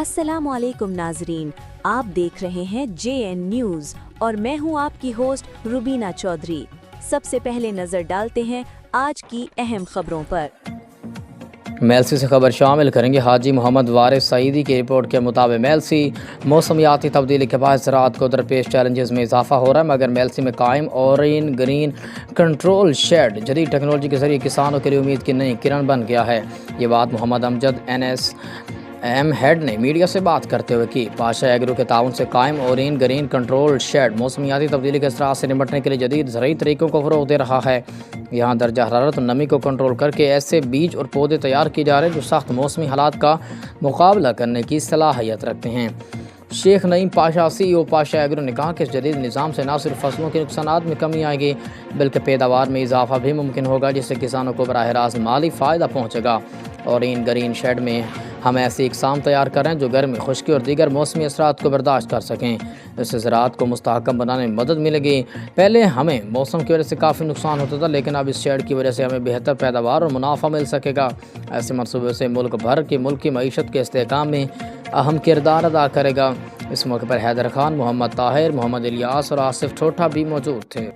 अस्सलाम वालेकुम नाजरीन, आप देख रहे हैं JN न्यूज़ और मैं हूं आपकी होस्ट रुबीना चौधरी। सबसे पहले नजर डालते हैं आज की अहम खबरों पर। मेलसी से खबर शामिल करेंगे। हाजी मोहम्मद वारिस सईदी की रिपोर्ट के मुताबिक मेलसी मौसमियाती तब्दीली के बाद ज़राअत को दरपेश चैलेंजेस में इजाफा हो रहा है, मगर मेलसी में कायम ऑरेन ग्रीन कंट्रोल शेड जदीद टेक्नोलॉजी के जरिए किसानों के लिए उम्मीद की नई किरण बन गया है। ये बात मोहम्मद अमजद NSM हेड ने मीडिया से बात करते हुए की। पाशा एग्रो के ताउन से कायम ऑरेन ग्रीन कंट्रोल शेड मौसमियाती तब्दीली के असरात से निपटने के लिए जदीद ज़रूरी तरीक़ों को फ़रोग़ दे रहा है। यहाँ दर्जा हरारत और नमी को कंट्रोल करके ऐसे बीज और पौधे तैयार किए जा रहे हैं जो सख्त मौसमी हालात का मुकाबला करने की सलाहियत रखते हैं। शेख नईम पाशा CEO पाशा एग्रो ने कहा कि इस जदीद निज़ाम से न सिर्फ फसलों के नुकसानात में कमी आएगी बल्कि पैदावार में इजाफा भी मुमकिन होगा, जिससे किसानों को बराह रास्त माली फ़ायदा पहुँचेगा। और इन ग्रीन शेड में हम ऐसी इकसाम तैयार करें जो गर्मी, खुश्की और दीगर मौसमी असरात को बर्दाश्त कर सकें। इससे ज़राअत को मुस्तहकम बनाने में मदद मिलेगी। पहले हमें मौसम की वजह से काफ़ी नुकसान होता था, लेकिन अब इस शेड की वजह से हमें बेहतर पैदावार और मुनाफा मिल सकेगा। ऐसे मनसूबे से मुल्क भर की मुल्की मईशत के इस्तेहकाम में अहम किरदार अदा करेगा। इस मौके पर हैदर खान, मोहम्मद ताहिर, मोहम्मद इलियास और आसिफ ठोठा भी मौजूद थे।